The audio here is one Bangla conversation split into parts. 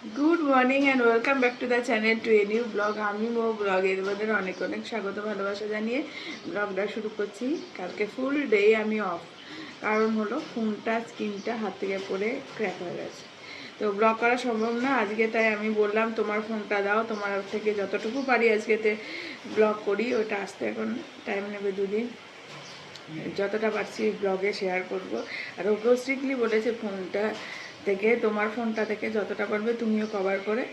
Good morning and welcome back to the channel to a new blog. আমি মো ব্লগের মধ্যে অনেক অনেক স্বাগত ভালোবাসা জানিয়ে ব্লগটা শুরু করছি। কালকে ফুল ডে আমি অফ, কারণ হলো ফোনটা স্ক্রিনটা হাত থেকে পড়ে ক্র্যাক হয়ে গেছে, তো ব্লগ করা সম্ভব না আজকে। তাই আমি বললাম তোমার ফোনটা দাও, তোমার থেকে যতটুকু পারি আজকেতে ব্লগ করি। ওটা আসতে এখন টাইম নেবে 2 দিন, যতটা পারছি ব্লগে শেয়ার করব। আর ওকেও স্ট্রিক্টলি বলেছে ফোনটা থেকে, তোমার ফোনটা থেকে যতটা পারবে তুমিও কভার করে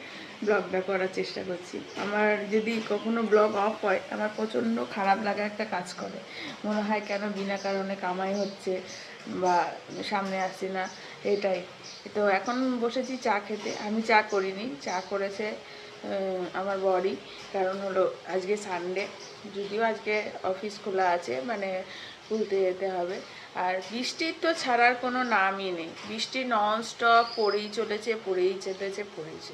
ব্লগটা করার চেষ্টা করছি। আমার যদি কখনো ব্লগ অফ হয় আমার প্রচণ্ড খারাপ লাগা একটা কাজ করে, মনে হয় কেন বিনা কারণে কামাই হচ্ছে বা সামনে আসছে না, এটাই। তো এখন বসেছি চা খেতে। আমি চা করিনি, চা করেছে আমার বড়ি। কারণ হলো আজকে সানডে, যদিও আজকে অফিস খোলা আছে, মানে খুলতে যেতে হবে। আর বৃষ্টির তো ছাড়ার কোনো নামই নেই, বৃষ্টি ননস্টপ পড়েই চলেছে, পড়েই চেপেছে, পড়েছে।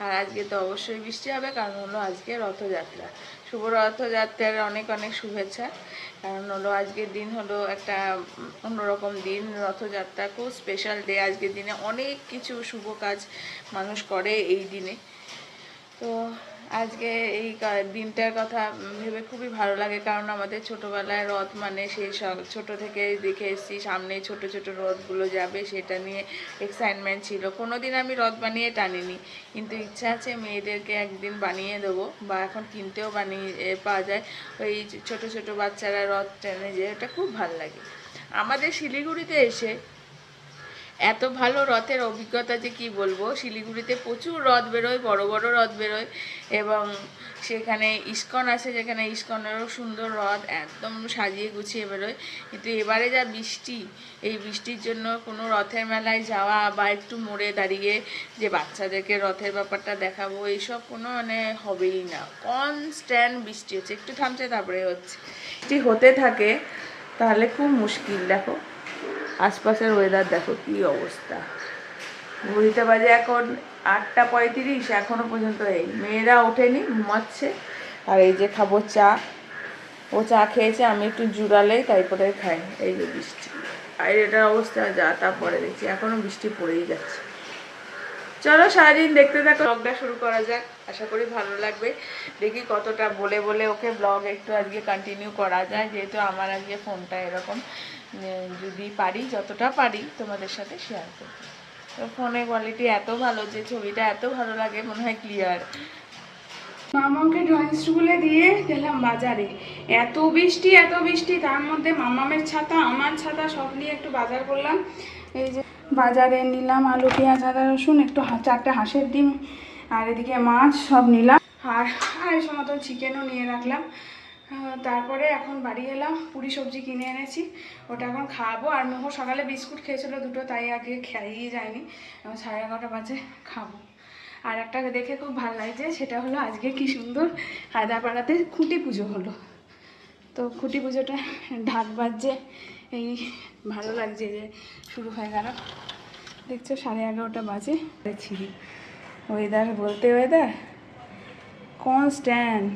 আর আজকে তো অবশ্যই বৃষ্টি হবে, কারণ হলো আজকে রথযাত্রা। শুভ রথযাত্রার অনেক অনেক শুভেচ্ছা। কারণ হলো আজকের দিন হলো একটা অন্যরকম দিন, রথযাত্রা খুব স্পেশাল ডে। আজকের দিনে অনেক কিছু শুভ কাজ মানুষ করে এই দিনে। তো আজকে এই দিনটার কথা ভেবে খুবই ভালো লাগে, কারণ আমাদের ছোটোবেলায় রথ মানে সেই সব ছোটো থেকে দেখে এসেছি, সামনে ছোট ছোট রথগুলো যাবে সেটা নিয়ে এক্সাইটমেন্ট ছিল। কোনো দিন আমি রথ বানিয়ে টানিনি, কিন্তু ইচ্ছা আছে মেয়েদেরকে একদিন বানিয়ে দেবো, বা এখন কিনতেও বানিয়ে পাওয়া যায়। ওই ছোট ছোট বাচ্চারা রথ টেনে, যে ওটা খুব ভালো লাগে। আমাদের শিলিগুড়িতে এসে এত ভালো রথের অভিজ্ঞতা যে কি বলবো। শিলিগুড়িতে প্রচুর রথ বেরোয়, বড় বড় রথ বেরোয়, এবং সেখানে ইস্কন আছে, যেখানে ইস্কনেরও সুন্দর রথ একদম সাজিয়ে গুছিয়ে বেরোয়। কিন্তু এবারে যা বৃষ্টি, এই বৃষ্টির জন্য কোনো রথের মেলায় যাওয়া বা একটু মোড়ে দাঁড়িয়ে যে বাচ্চাদেরকে রথের ব্যাপারটা দেখাবো, এইসব কোনো মানে হবেই না। কনস্ট্যান্ট বৃষ্টি হচ্ছে, একটু থামছে তারপরে হচ্ছে, যদি হতে থাকে তাহলে খুব মুশকিল। দেখো আশপাশের ওয়েদার, দেখো কি অবস্থা। ঘড়িতে বাজে এখন 8টা 35, এখনো পর্যন্ত এই মেয়েরা ওঠেনি, ঘুমাচ্ছে। আর এই যে খাবো চা, ও চা খেয়েছে, আমি একটু জুড়ালেই তারপরে খাই। এই যে বৃষ্টি, আর এটার অবস্থা যা তা পরে দেখছি, এখনো বৃষ্টি পড়েই যাচ্ছে। চলো সারাদিন দেখতে থাকো, ব্লগটা শুরু করা যাক। আশা করি ভালো লাগবে। দেখি কতটা বলে বলে ওকে ব্লগ একটু আজকে কন্টিনিউ করা যায়, যেহেতু আমার আজকে ফোনটা এরকম। যদি পারি, যতটা পারি তোমাদের সাথে শেয়ার করবো। তো ফোনের কোয়ালিটি এত ভালো যে ছবিটা এত ভালো লাগে, মনে হয় ক্লিয়ার। মামাকে ড্রয়িং স্কুলে দিয়ে গেলাম বাজারে। এত বৃষ্টি এত বৃষ্টি, তার মধ্যে মামামের ছাতা আমার ছাতা সব নিয়ে একটু বাজার করলাম। এই যে বাজারে নিলাম আলু পেঁয়াজ আদা রসুন, একটু 4টে হাঁসের ডিম, আর এদিকে মাছ সব নিলাম। আর এই মতো চিকেনও নিয়ে রাখলাম। তারপরে এখন বাড়ি এলাম, পুরি সবজি কিনে এনেছি, ওটা এখন খাবো। আর মোহ সকালে বিস্কুট খেয়েছিল 2টো, তাই আগে খেয়েই যায়নি, 11:30 বাজে খাবো। আর একটা দেখে খুব ভালো লাগছে, সেটা হলো আজকে কি সুন্দর হায়দ্রাপাড়াতে খুঁটি পুজো হলো। তো খুঁটি পুজোটা ঢাক বাজছে, এই ভালো লাগছে যে শুরু হয়ে গেল। দেখছো 11:30 বাজে। ছিঁড়ি ওয়েদার বলতে ওয়েদার কনস্ট্যান্ট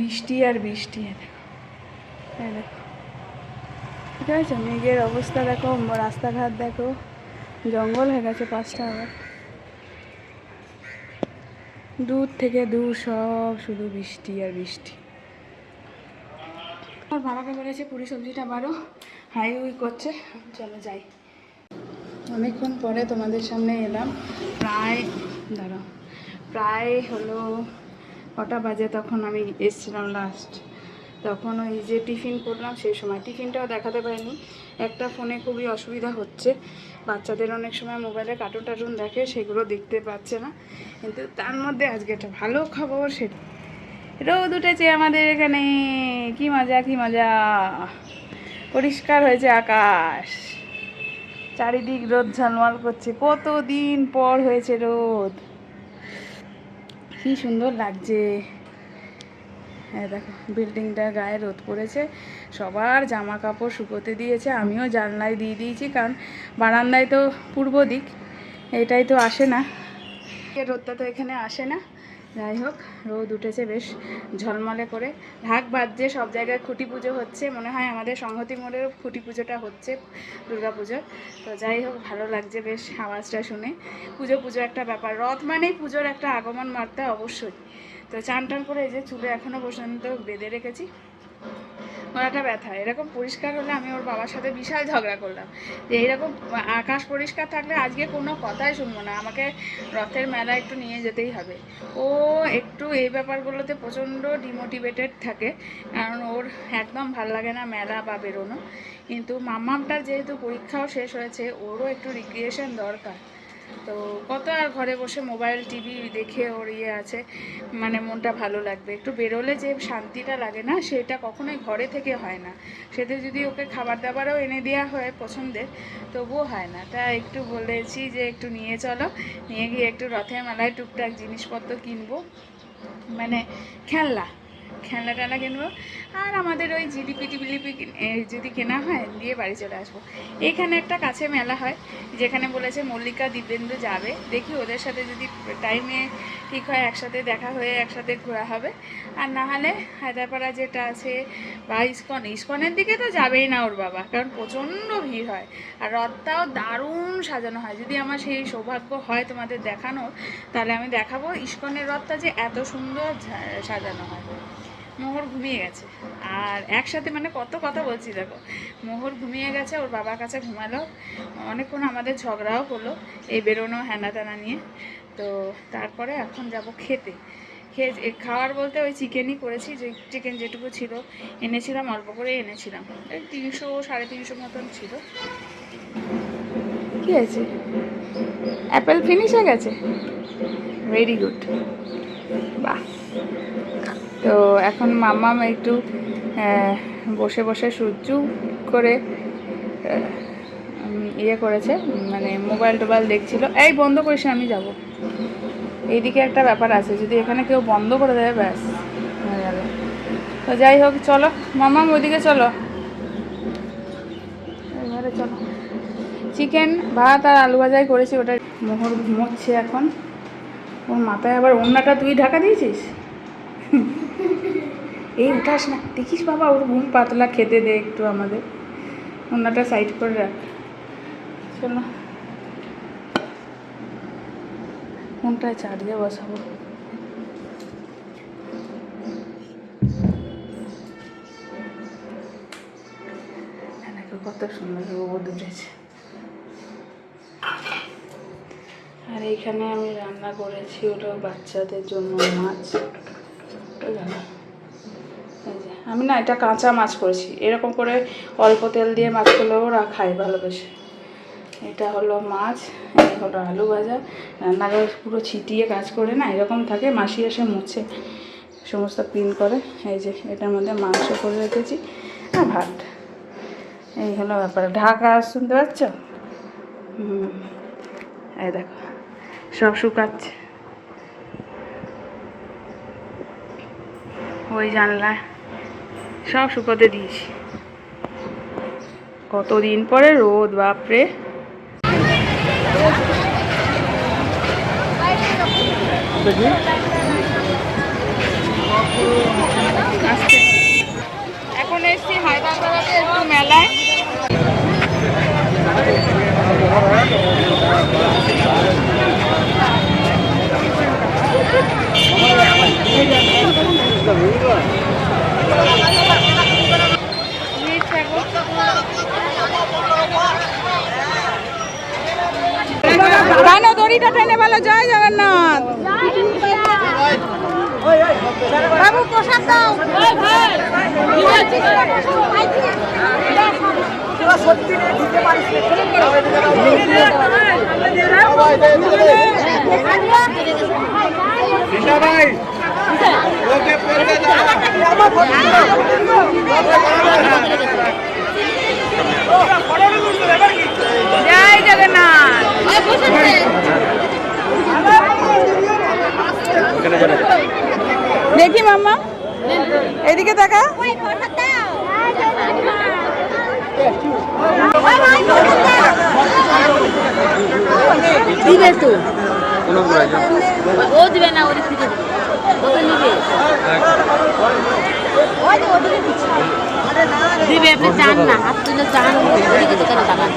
বৃষ্টি আর বৃষ্টি। দেখো ঠিক আছে, মেঘের অবস্থা দেখো, রাস্তাঘাট দেখো, জঙ্গল হয়ে গেছে পাঁচটা। আবার দূর থেকে দূর সব শুধু বৃষ্টি আর বৃষ্টি। আমার বাবাকে বলেছে পুরি সবজিটা বারো, হাই উই করছে, চলো যাই। অনেকক্ষণ পরে তোমাদের সামনে এলাম, প্রায় হলো কটা বাজে, তখন আমি এসেছিলাম লাস্ট। তখন ওই যে টিফিন করলাম, সেই সময় টিফিনটাও দেখাতে পারিনি। একটা ফোনে খুবই অসুবিধা হচ্ছে, বাচ্চাদের অনেক সময় মোবাইলে কার্টুন টার্টুন দেখে, সেগুলো দেখতে পাচ্ছে না। কিন্তু তার মধ্যে আজকে একটা ভালো খবর, সেটা রোদ উঠেছে আমাদের এখানে। কি মজা কি মজা, পরিষ্কার হয়েছে আকাশ, চারিদিক রোদ ঝলমল করছে। কতদিন পর হয়েছে রোদ, কি সুন্দর লাগছে। হ্যাঁ দেখো বিল্ডিংটার গায়ে রোদ পড়েছে, সবার জামা কাপড় শুকোতে দিয়েছে, আমিও জানলায় দিয়ে দিয়েছি, কারণ বারান্দায় তো পূর্ব দিক, এটাই তো আসে না, রোদটা তো এখানে আসে না, যাই হোক, রোদ উঠেছে বেশ ঝলমলে করে, ঢাক বাজছে, সব জায়গায় খুঁটি পুজো হচ্ছে, মনে হয় আমাদের সংহতি মোড়ের খুঁটি পুজোটা হচ্ছে দুর্গা পুজোর। তো যাই হোক, ভালো লাগছে বেশ আওয়াজটা শুনে। পুজো পুজো একটা ব্যাপার, রথ মানেই পুজোর একটা আগমন মাত্রা অবশ্যই। তো চান টান করে এই যে চুলে এখনও পর্যন্ত বেঁধে রেখেছি, গলাটা ব্যথা। এরকম পরিষ্কার হলে আমি ওর বাবার সাথে বিশাল ঝগড়া করলাম যে এইরকম আকাশ পরিষ্কার থাকলে আজকে কোনো কথাই শুনবো না, আমাকে রথের মেলা একটু নিয়ে যেতেই হবে। ও একটু এই ব্যাপারগুলোতে প্রচণ্ড ডিমোটিভেটেড থাকে, কারণ ওর একদম ভাল লাগে না মেলা বা বেরোনো। কিন্তু মাম্মামটার যেহেতু পরীক্ষাও শেষ হয়েছে, ওরও একটু রিক্রিয়েশন দরকার। তো কত আর ঘরে বসে মোবাইল টিভি দেখে ওর ইয়ে আছে, মানে মনটা ভালো লাগবে, একটু বেরোলে যে শান্তিটা লাগে না, সেটা কখনোই ঘরে থেকে হয় না। সেটা যদি ওকে খাবার দাবারও এনে দেওয়া হয় পছন্দের, তবুও হয় না। তা একটু বলেছি যে একটু নিয়ে চলো, নিয়ে গিয়ে একটু রথের মেলায় টুকটাক জিনিসপত্র কিনবো, মানে খেলনা টেলনা কিনবো, আর আমাদের ওই জিলিপি টিলিপি যদি কেনা হয় দিয়ে বাড়ি চলে আসবো। এখানে একটা কাছে মেলা হয়, যেখানে বলেছে মল্লিকা দিব্যেন্দু যাবে, দেখি ওদের সাথে যদি টাইমে ঠিক হয় একসাথে দেখা হয়ে একসাথে ঘোরা হবে। আর না হলে হায়দ্রাপাড়া যেটা আছে বা ইস্কনের দিকে তো যাবেই না ওর বাবা, কারণ প্রচণ্ড ভিড় হয়, আর রথটাও দারুণ সাজানো হয়। যদি আমার সেই সৌভাগ্য হয় তোমাদের দেখানোর, তাহলে আমি দেখাবো ইস্কনের রথটা যে এত সুন্দর সাজানো হয়। মোহর ঘুমিয়ে গেছে, আর একসাথে মানে কত কথা বলছি দেখো। মোহর ঘুমিয়ে গেছে, ওর বাবার কাছে ঘুমালো, অনেকক্ষণ আমাদের ঝগড়াও হলো এই বেরোনো হ্যানা ত্যানা নিয়ে। তো তারপরে এখন যাব খেতে। খাওয়ার বলতে ওই চিকেনই করেছি, যে চিকেন যেটুকু ছিল এনেছিলাম, অল্প করেই এনেছিলাম, এই 300 350 মতন ছিল। কী আছে, অ্যাপেল ফিনিশ হয়ে গেছে, ভেরি গুড, বাহ। তো এখন মাম্মাম একটু বসে বসে সহ্য করে ইয়ে করেছে, মানে মোবাইল টোবাইল দেখছিল। এই বন্ধ করিস না, আমি যাব। এইদিকে একটা ব্যাপার আছে, যদি এখানে কেউ বন্ধ করে দেয় ব্যাস হয়ে যাবে। তো যাই হোক, চলো মাম্মাম ওইদিকে চলো, এবারে চলো। চিকেন ভাত আর আলু ভাজাই করেছি, ওটা। মোহর ঘুমোচ্ছে এখন, ওর মাথায় আবার ওড়নাটা তুই ঢাকা দিয়েছিস। এই উঠাস না, দেখিস বাবা, ওর ঘুম পাতলা, খেতে দে একটু আমাদের, ওনাটা সাইড করে রাখ। চলো ফোনটায় চার্জে বসাবো। দেখো কত সুন্দর রোদ উঠেছে। আর এইখানে আমি রান্না করেছি হলো বাচ্চাদের জন্য মাছ। আমি না এটা কাঁচা মাছ করেছি, এরকম করে অল্প তেল দিয়ে মাছ করলেও ওরা খায় ভালোবেসে। এটা হলো মাছ, এই হলো আলু ভাজা। রান্নাঘর পুরো ছিটিয়ে কাজ করে না, এরকম থাকে, মাসি এসে মুছে সমস্ত ক্লিন করে। এই যে এটার মধ্যে মাংস করে রেখেছি আর ভাত, এই হলো ব্যাপার। ঢাকা শুনতে পাচ্ছ? এই দেখো সব শুকাচ্ছে ওই জানলা, সব শুকোতে দিয়েছি। কতদিন পরে রোদ, বাপরে। এখন এসছি হায়দ্রাবাদে একটু মেলায়। দড়িটা টেনে বলো জয় জগন্নাথ। বাবু প্রসাদ দাও। সত্যি দিতে পারিস জয় জগন্নাথ। দেখি মাম্মা, এদিকে দেখা। দিবে তো ও দিবে না, ওর দিবে আপনি চান না হাত তুলে চান ওদিকে তো কেন তাকান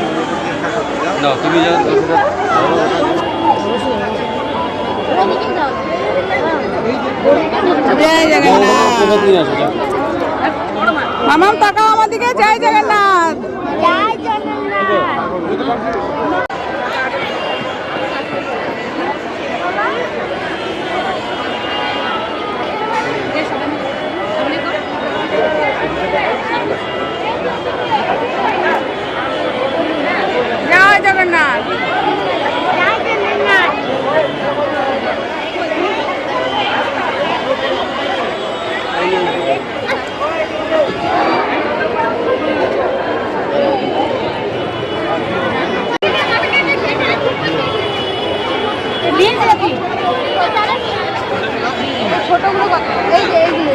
না তুমি যাও ওদিকে যাও মামাম তাকাও আমার দিকে, জয় জগন্নাথ। জয় জগন্নাথ। জয় জগন্নাথ। জয় জগন্নাথ। ছোটগুলো কত? এই যে এইগুলো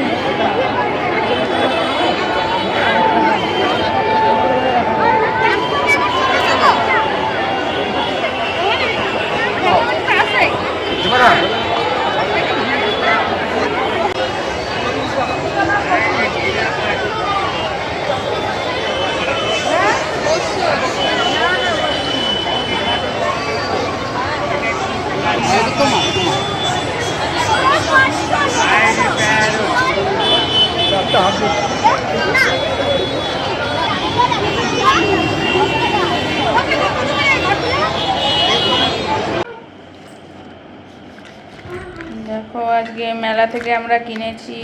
দেখো আজকে মেলা থেকে আমরা কিনেছি,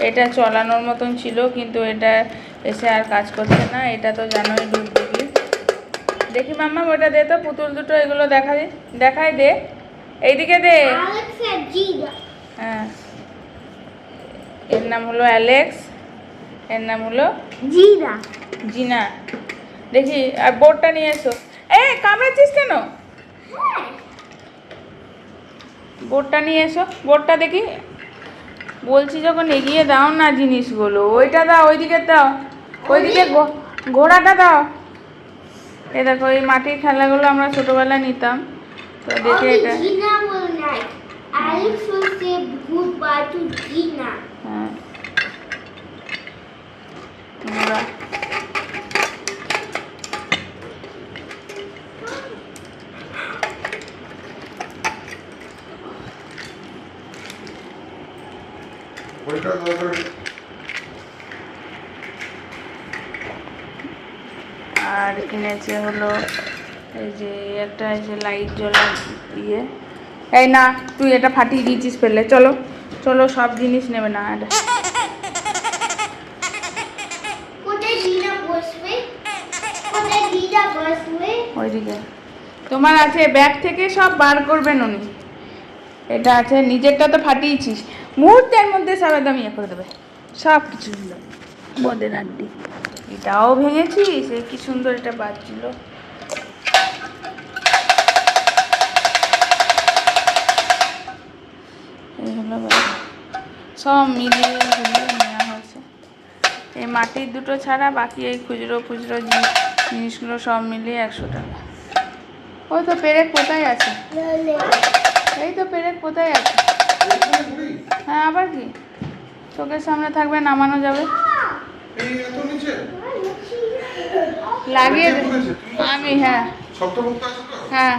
এটা চলানোর মতন ছিল কিন্তু এটা এসে আর কাজ করছে না। এটা তো জানোই ডুগডুগি। দেখি মাম্মা ওটা দে তো, পুতুল দুটো এগুলো দেখাই দে, এইদিকে দে। হ্যাঁ, এর নাম হলো অ্যালেক্স, এর নাম হলো জিনা। দেখি আর বোর্ডটা নিয়ে এসো। কামড়াচ্ছিস কেন? বোর্ডটা নিয়ে এসো, বোর্ডটা দেখি। বলছি যখন এগিয়ে দাও না জিনিসগুলো, ওইটা দাও, ওইদিকে দাও, ওইদিকে ঘোড়াটা দাও। এ দেখো এই মাটির খেলাগুলো আমরা ছোটবেলায় নিতাম, তো দেখে এটা হ্যাঁ ঘোড়া। আর কিনেছে হলো এই যে একটা এই যে লাইট জ্বলা ইয়ে। এই না, তুই এটা ফাটিয়ে দিয়েছিস ফেললে। চলো চলো, সব জিনিস নেবে না। এটা ওইদিকে তোমার আছে, ব্যাগ থেকে সব বার করবেন উনি। এটা আছে, নিজেরটা তো ফাটিয়েছিস, মুহূর্তের মধ্যে সব একদম ইয়ে করে দেবে সব কিছু। বোঁদের আড্ডি, এটাও ভেঙেছিস। কি সুন্দর এটা বাজছিল। এই হলো সব মিলিয়ে নেওয়া হয়েছে। এই মাটির দুটো ছাড়া বাকি এই খুচরো জিনিসগুলো সব মিলিয়ে 100 টাকা। ওই তো পেরেক কোথায় আছে, এই তো পেরেক কোথায় আছে। হ্যাঁ আবার কি, চোখের সামনে থাকবে, নামানো যাবে। লাগিয়ে আমি হ্যাঁ হ্যাঁ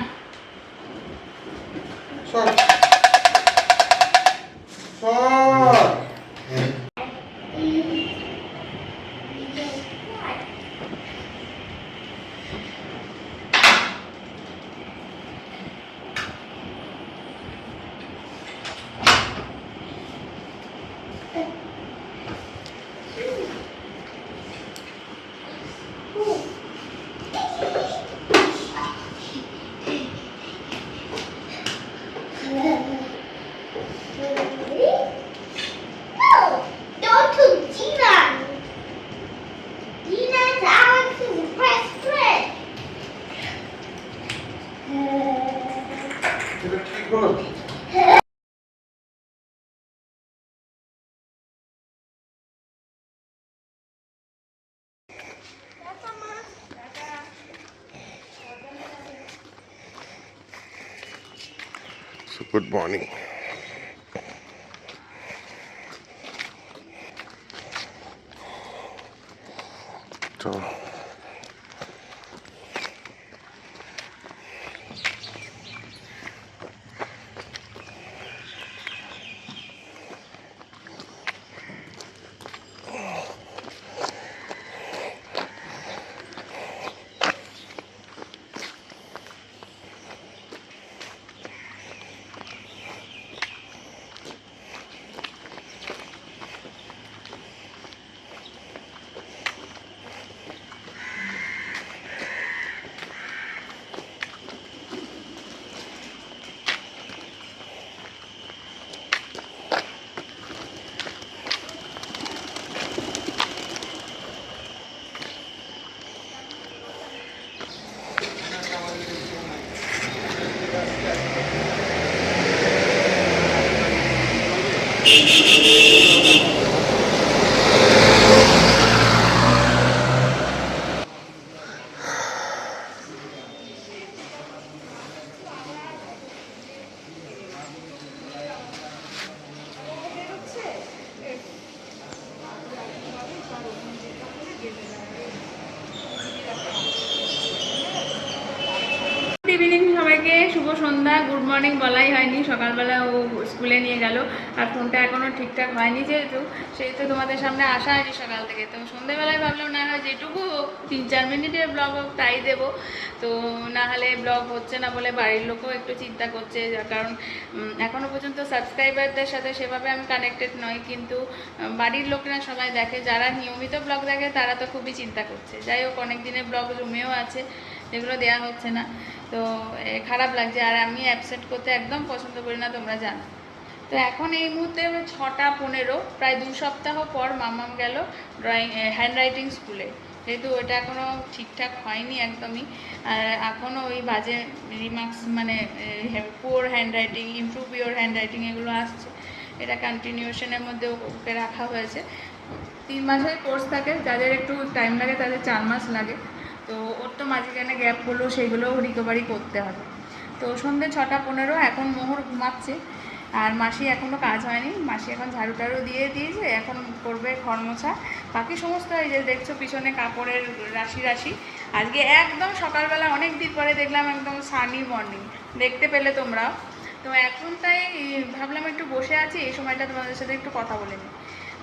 So good morning. চলো। গুড ইভিনিং সবাইকে, শুভ সন্ধ্যা। গুড মর্নিং বলাই হয়নি, সকালবেলা ও স্কুলে নিয়ে গেল আর ফোনটা এখনও ঠিকঠাক হয়নি, সেহেতু তোমাদের সামনে আসা হয়নি সকাল থেকে। তো সন্ধ্যেবেলায় ভাবলাম না হয় যেটুকু 3-4 মিনিটের ব্লগ হোক তাই দেবো। তো না হলে ব্লগ হচ্ছে না বলে বাড়ির লোকও একটু চিন্তা করছে, কারণ এখনও পর্যন্ত সাবস্ক্রাইবারদের সাথে সেভাবে আমি কানেক্টেড নই, কিন্তু বাড়ির লোকেরা সবাই দেখে, যারা নিয়মিত ব্লগ দেখে তারা তো খুবই চিন্তা করছে। যাই হোক, অনেক দিনের ব্লগ জমেও আছে যেগুলো দেওয়া হচ্ছে না, তো খারাপ লাগছে। আর আমি অ্যাবসেন্ট করতে একদম পছন্দ করি না, তোমরা জানো। তো এখন এই মুহূর্তে 6:15, প্রায় 2 সপ্তাহ পর মাম্মাম গেল হ্যান্ডরাইটিং স্কুলে, যেহেতু ওটা এখনও ঠিকঠাক হয়নি একদমই। আর এখনও ওই বাজে রিমার্কস, মানে poor handwriting, improve your handwriting এগুলো আসছে। এটা কন্টিনিউশনের মধ্যে ওকে রাখা হয়েছে। 3 মাসের কোর্স থাকে, যাদের একটু টাইম লাগে তাদের 4 মাস লাগে। তো ওর তো মাঝখানে গ্যাপগুলো সেইগুলোও রিকভারি করতে হবে। তো সন্ধ্যে 6:15, এখন মোহর ঘুমাচ্ছে আর মাসি এখনও কাজ হয়নি। মাসি এখন ঝাড়ু টাড়ু দিয়ে দিয়েছে, এখন করবে ঘর মোছা। বাকি সমস্ত এই যে দেখছো পিছনে কাপড়ের রাশি রাশি, আজকে একদম সকালবেলা অনেক দিন পরে দেখলাম, একদম সানি মর্নিং দেখতে পেলে তোমরাও। তো এখন তাই ভাবলাম একটু বসে আছি, এই সময়টা তোমাদের সাথে একটু কথা বলে নিই।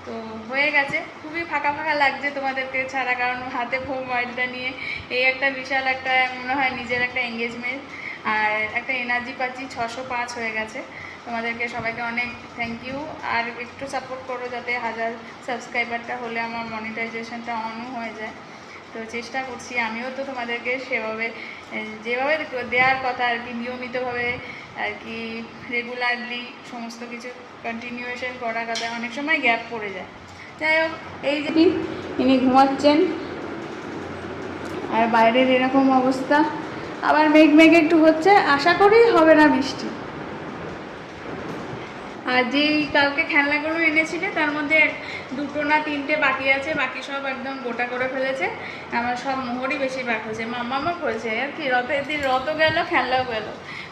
তো হয়ে গেছে, খুবই ফাঁকা ফাঁকা লাগছে তোমাদেরকে ছাড়া, কারণ হাতে মোবাইলটা নিয়ে এই একটা বিশাল একটা মনে হয় নিজের একটা এঙ্গেজমেন্ট আর একটা এনার্জি পাচ্ছি। 605 হয়ে গেছে। তোমাদেরকে সবাইকে অনেক থ্যাংক ইউ। আর একটু সাপোর্ট করো যাতে 1000 সাবস্ক্রাইবারটা হলে আমার মনিটাইজেশনটা অনও হয়ে যায়। তো চেষ্টা করছি, আমিও তো তোমাদেরকে সেভাবে যেভাবে দেওয়ার কথা আর কি, নিয়মিতভাবে আর কি রেগুলারলি সমস্ত কিছু কন্টিনিউয়েশন করার কথা। অনেক সময় গ্যাপ পড়ে যায়। যাই হোক, এই যে ইনি ঘুমাচ্ছেন আর বাইরের এরকম অবস্থা। আবার মেঘ মেঘ একটু হচ্ছে, আশা করি হবে না বৃষ্টি। আর যেই কালকে খেলনাগুলো এনেছিলে তার মধ্যে 2 না 3টে বাকি আছে, বাকি সব একদম গোটা করে ফেলেছে। আমার সব মোহরই বেশিরভাগ হয়েছে, মাম্মামও করেছে আর কি। রথের দিন রথও গেল, খেলনাও গেল।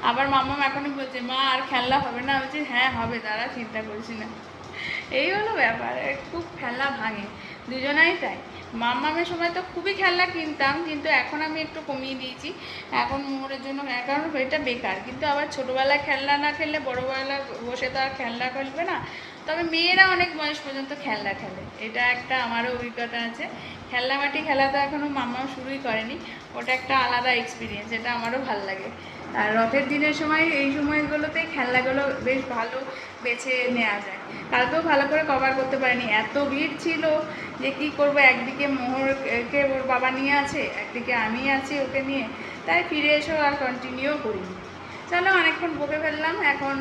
আবার মাম্মাম এখনই বলছে, মা আর খেলনা হবে না? বলছি হ্যাঁ হবে, তারা চিন্তা করছি না। এই হলো ব্যাপার, খুব খেলনা ভাঙে দুজনাই তাই। মাম্মামের সময় তো খুবই খেলনা কিনতাম, কিন্তু এখন আমি একটু কমিয়ে দিয়েছি। এখন মোহরের জন্য, কারণ এটা বেকার। কিন্তু আবার ছোটোবেলায় খেলনা না খেললে বড়োবেলা বসে তো আর খেলনা খেলবে না। তবে মেয়েরা অনেক বয়স পর্যন্ত খেলনা খেলে, এটা একটা আমারও অভিজ্ঞতা আছে। খেলনাবাটি খেলা তো এখনও মাম্মাও শুরুই করেনি, ওটা একটা আলাদা এক্সপিরিয়েন্স, এটা আমারও ভাল লাগে। আর রথের দিনের সময় এই সময়গুলোতে খেলনাগুলো বেশ ভালো বেছে নেওয়া যায়। কালকেও ভালো করে কভার করতে পারিনি, এত ভিড় ছিল যে কী করবো। একদিকে মোহরকে ওর বাবা নিয়ে আছে, একদিকে আমি আছি ওকে নিয়ে, তাই ফিরে এসেও আর কন্টিনিউ করিনি। চলো, অনেকক্ষণ বকে ফেললাম, এখন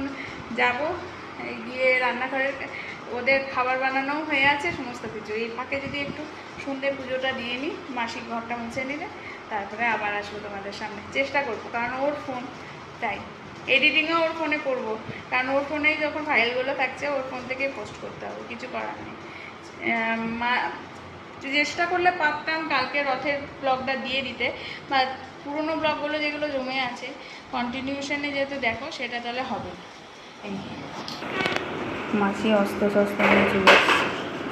যাব গিয়ে রান্নাঘরে। ওদের খাবার বানানোও হয়ে আছে সমস্ত কিছু। এই ফাঁকে যদি একটু সন্ধ্যে পুজোটা দিয়ে নিই, মাসির ঘরটা মুছে নিলে তারপরে আবার আসবো তোমাদের সামনে। চেষ্টা করবো, কারণ ওর ফোন, তাই এডিটিংও ওর ফোনে করব, কারণ ওর ফোনেই যখন ফাইলগুলো থাকছে ওর ফোন থেকেই পোস্ট করতে হবে, কিছু করার নেই। চেষ্টা করলে পারতাম কালকে রথের ব্লগটা দিয়ে দিতে, বা পুরোনো ব্লগগুলো যেগুলো জমে আছে কন্টিনিউশনে যেহেতু দেখো, সেটা তাহলে হবে। এই মাসি অস্ত শস্ত নিয়ে চলে এসছে।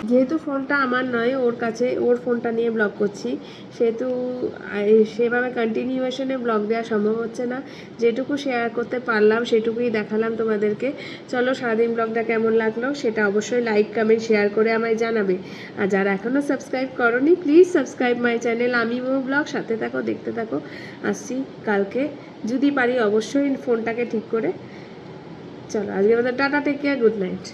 যেহেতু ফোনটা আমার নয়, ওর কাছে, ওর ফোনটা নিয়ে ব্লগ করছি, সেহেতু সেভাবে কন্টিনিউয়েশনে ব্লগ দেওয়া সম্ভব হচ্ছে না। যেটুকু শেয়ার করতে পারলাম সেটুকুই দেখালাম তোমাদেরকে। চলো, সারাদিন ব্লগটা কেমন লাগলো সেটা অবশ্যই লাইক কমেন্ট শেয়ার করে আমায় জানাবে। আর যারা এখনও সাবস্ক্রাইব করোনি, প্লিজ সাবস্ক্রাইব মাই চ্যানেল আমি মো ব্লগ। সাথে থাকো, দেখতে থাকো। আসছি কালকে, যদি পারি অবশ্যই ফোনটাকে ঠিক করে। চলো, আজকে আমাদের tata, take care, good night.